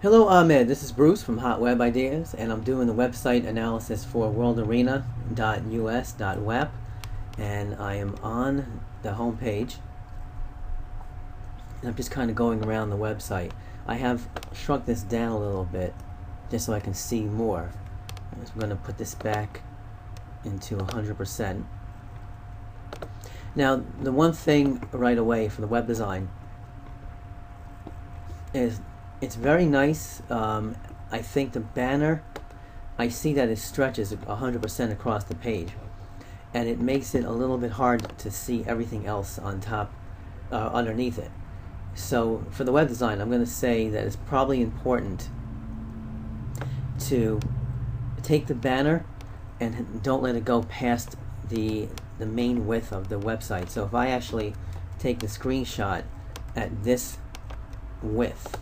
Hello Ahmed, this is Bruce from Hot Web Ideas, and I'm doing the website analysis for worldarena.us.web, and I am on the home page, and I'm just kind of going around the website. I have shrunk this down a little bit just so I can see more. So I'm going to put this back into 100%. Now, the one thing right away for the web design is it's very nice. I think the banner, I see that it stretches 100% across the page, and it makes it a little bit hard to see everything else on top, underneath it. So for the web design, I'm going to say that it's probably important to take the banner and don't let it go past the main width of the website. So if I actually take the screenshot at this width,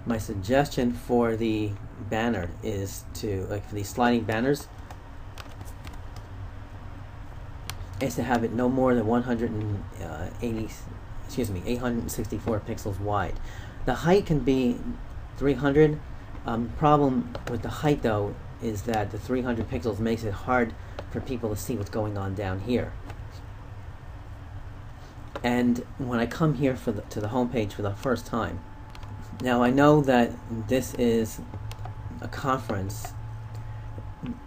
my suggestion for the banner is to, like for these sliding banners, is to have it no more than 864 pixels wide. The height can be 300. Problem with the height though is that the 300 pixels makes it hard for people to see what's going on down here. And when I come here to the home page for the first time, now I know that this is a conference,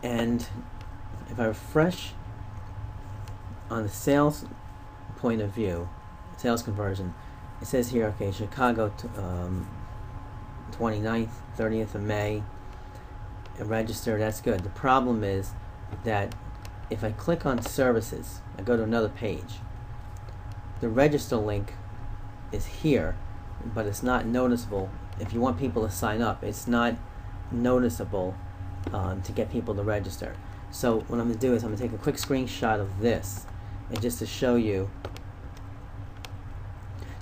and if I refresh on the sales point of view, sales conversion, it says here, okay, Chicago 29th, 30th of May, register, that's good. The problem is that if I click on services, I go to another page, the register link is here, but it's not noticeable. If you want people to sign up, it's not noticeable to get people to register. So what I'm going to do is I'm going to take a quick screenshot of this, and just to show you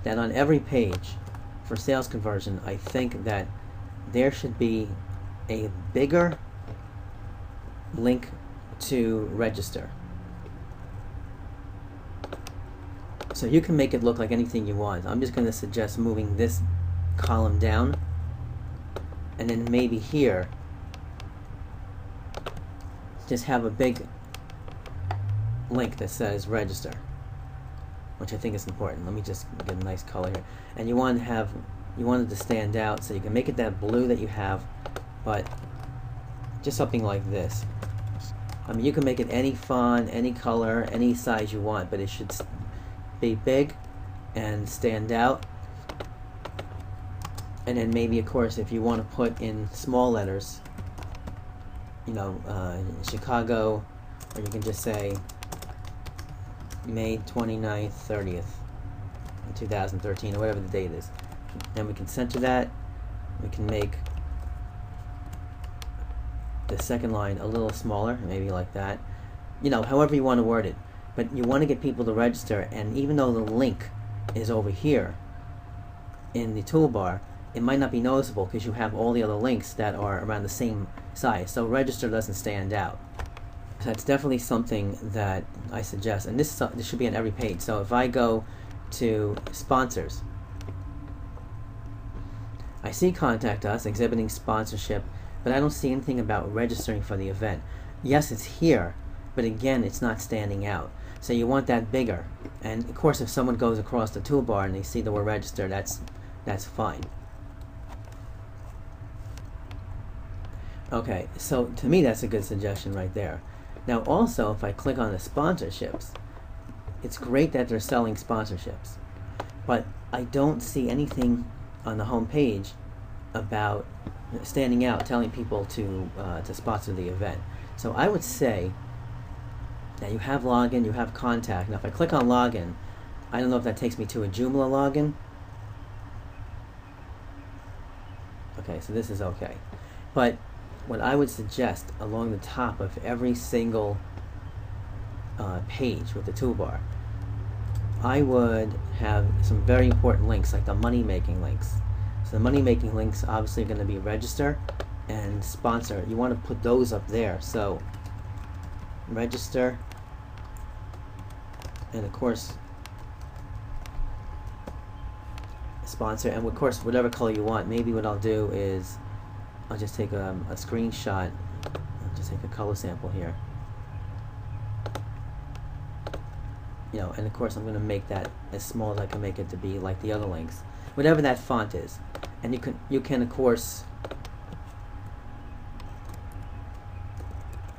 that on every page for sales conversion, I think that there should be a bigger link to register. So you can make it look like anything you want. I'm just going to suggest moving this column down, and then maybe here just have a big link that says register, which I think is important. Let me just get a nice color here. And you want it to stand out, so you can make it that blue that you have, but just something like this. I mean, you can make it any font, any color, any size you want, but it should be big and stand out. And then maybe, of course, if you want to put in small letters, you know, Chicago, or you can just say May 29th, 30th, 2013, or whatever the date is. Then we can center that. We can make the second line a little smaller, maybe like that. You know, however you want to word it. But you want to get people to register, and even though the link is over here in the toolbar, it might not be noticeable because you have all the other links that are around the same size. So register doesn't stand out. So that's definitely something that I suggest. And this should be on every page. So if I go to sponsors, I see contact us, exhibiting sponsorship, but I don't see anything about registering for the event. Yes, it's here, but again, it's not standing out. So you want that bigger. And of course, if someone goes across the toolbar and they see the word register, that's fine. Okay, so to me that's a good suggestion right there. Now also, if I click on the sponsorships, it's great that they're selling sponsorships, but I don't see anything on the home page about standing out, telling people to sponsor the event. So I would say that you have login, you have contact. Now if I click on login, I don't know if that takes me to a Joomla login. Okay, so this is okay. But what I would suggest along the top of every single page with the toolbar, I would have some very important links, like the money-making links. So the money-making links obviously are going to be register and sponsor. You want to put those up there. So register, and of course sponsor, and of course whatever color you want. Maybe what I'll do is I'll just take a screenshot. I'll just take a color sample here. You know, and of course I'm going to make that as small as I can make it to be like the other links, whatever that font is. And you can of course,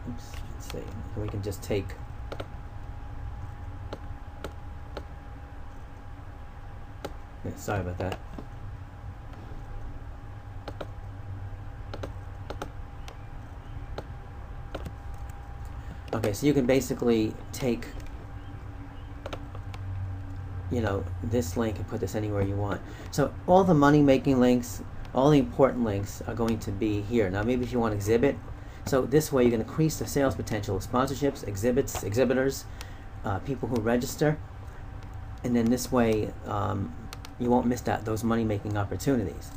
oops, let's see, we can just take sorry about that. Okay, so you can basically take, you know, this link and put this anywhere you want. So all the money-making links, all the important links are going to be here. Now maybe if you want exhibit, so this way you can increase the sales potential of sponsorships, exhibits, exhibitors, people who register, and then this way you won't miss those money-making opportunities.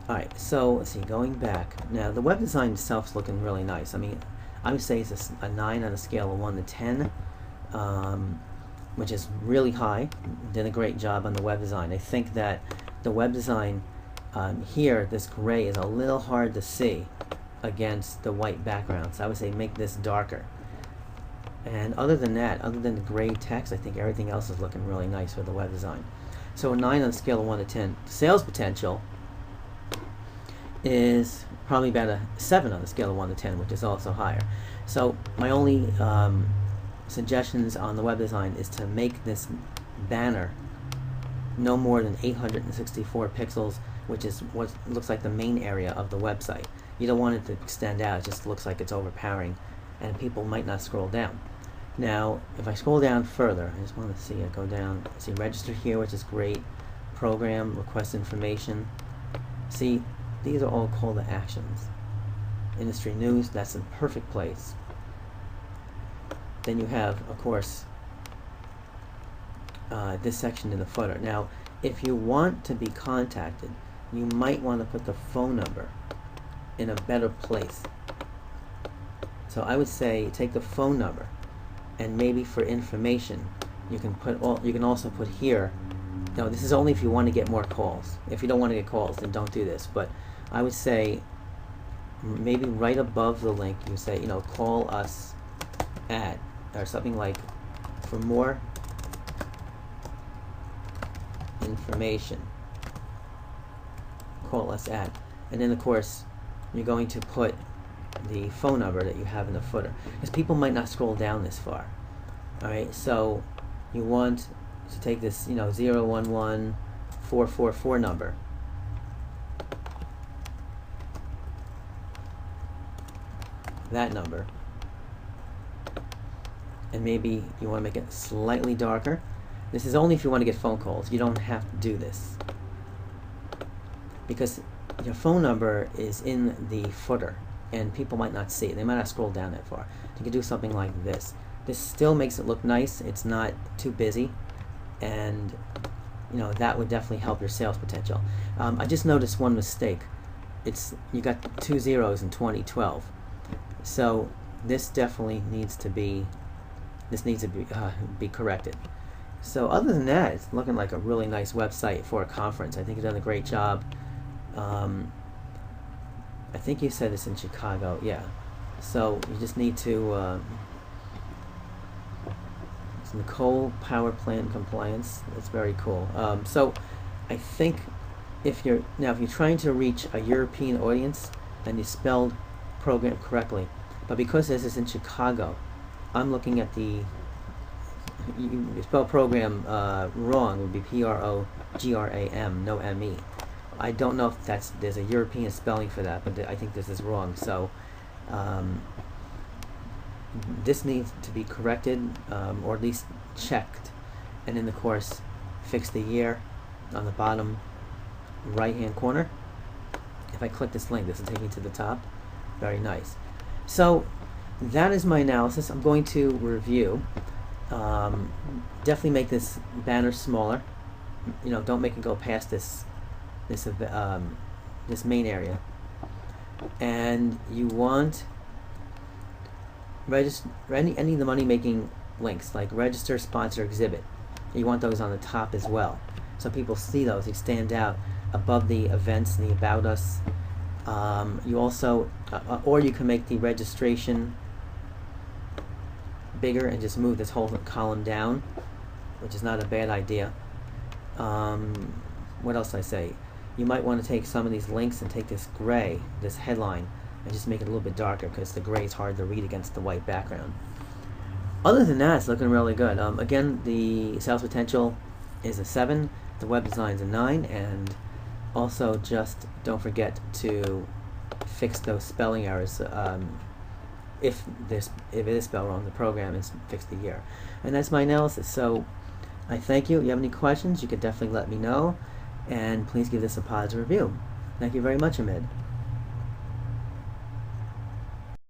Alright, so let's see, going back. Now the web design itself is looking really nice. I mean, I would say it's a 9 on a scale of 1 to 10, which is really high. Did a great job on the web design. I think that the web design here, this gray, is a little hard to see against the white background. So I would say make this darker. And other than that, other than the gray text, I think everything else is looking really nice for the web design. So a 9 on a scale of 1 to 10. Sales potential is probably about a 7 on a scale of 1 to 10, which is also higher. So my only suggestions on the web design is to make this banner no more than 864 pixels, which is what looks like the main area of the website. You don't want it to extend out. It just looks like it's overpowering, and people might not scroll down. Now, if I scroll down further, I just want to see it go down. See register here, which is great. Program, request information. See, these are all call to actions. Industry news, that's a perfect place. Then you have, of course, this section in the footer. Now, if you want to be contacted, you might want to put the phone number in a better place. So I would say take the phone number, and maybe for information, you can put you can also put here. No, this is only if you want to get more calls. If you don't want to get calls, then don't do this. But I would say maybe right above the link, you say, you know, call us at, or something like, for more information, call us at, and then of course you're going to put the phone number that you have in the footer, because people might not scroll down this far. Alright, so you want to take this, you know, 011444 number, that number, and maybe you want to make it slightly darker. This is only if you want to get phone calls. You don't have to do this, because your phone number is in the footer and people might not see it. They might not scroll down that far. You can do something like this. This still makes it look nice. It's not too busy, and you know, that would definitely help your sales potential. I just noticed one mistake. You got 2 zeros in 2012. So this definitely needs to be corrected. So other than that, it's looking like a really nice website for a conference. I think you've done a great job. I think you said it's in Chicago, yeah. So you just need to it's Nicole Power Plant Compliance. That's very cool. So I think if you're trying to reach a European audience and you spelled program correctly, but because this is in Chicago, I'm looking at the, you spell program wrong. It would be P-R-O-G-R-A-M, no M-E. I don't know if there's a European spelling for that, but I think this is wrong. So this needs to be corrected, or at least checked, and in the course fix the year on the bottom right hand corner. If I click this link, this will take me to the top. Very nice. So that is my analysis. I'm going to review. Definitely make this banner smaller. You know, don't make it go past this main area. And you want register any of the money making links like register, sponsor, exhibit. You want those on the top as well. so people see those. They stand out above the events and the about us. You also, or you can make the registration bigger and just move this whole column down, which is not a bad idea. What else did I say? You might want to take some of these links and take this gray, this headline, and just make it a little bit darker because the gray is hard to read against the white background. Other than that, it's looking really good. Again, the sales potential is a 7, the web design is a 9, and also just don't forget to fix those spelling errors. If it is spelled wrong, the program is fixed the year. And that's my analysis. So I thank you. If you have any questions, you can definitely let me know. And please give this a positive review. Thank you very much, Ahmed.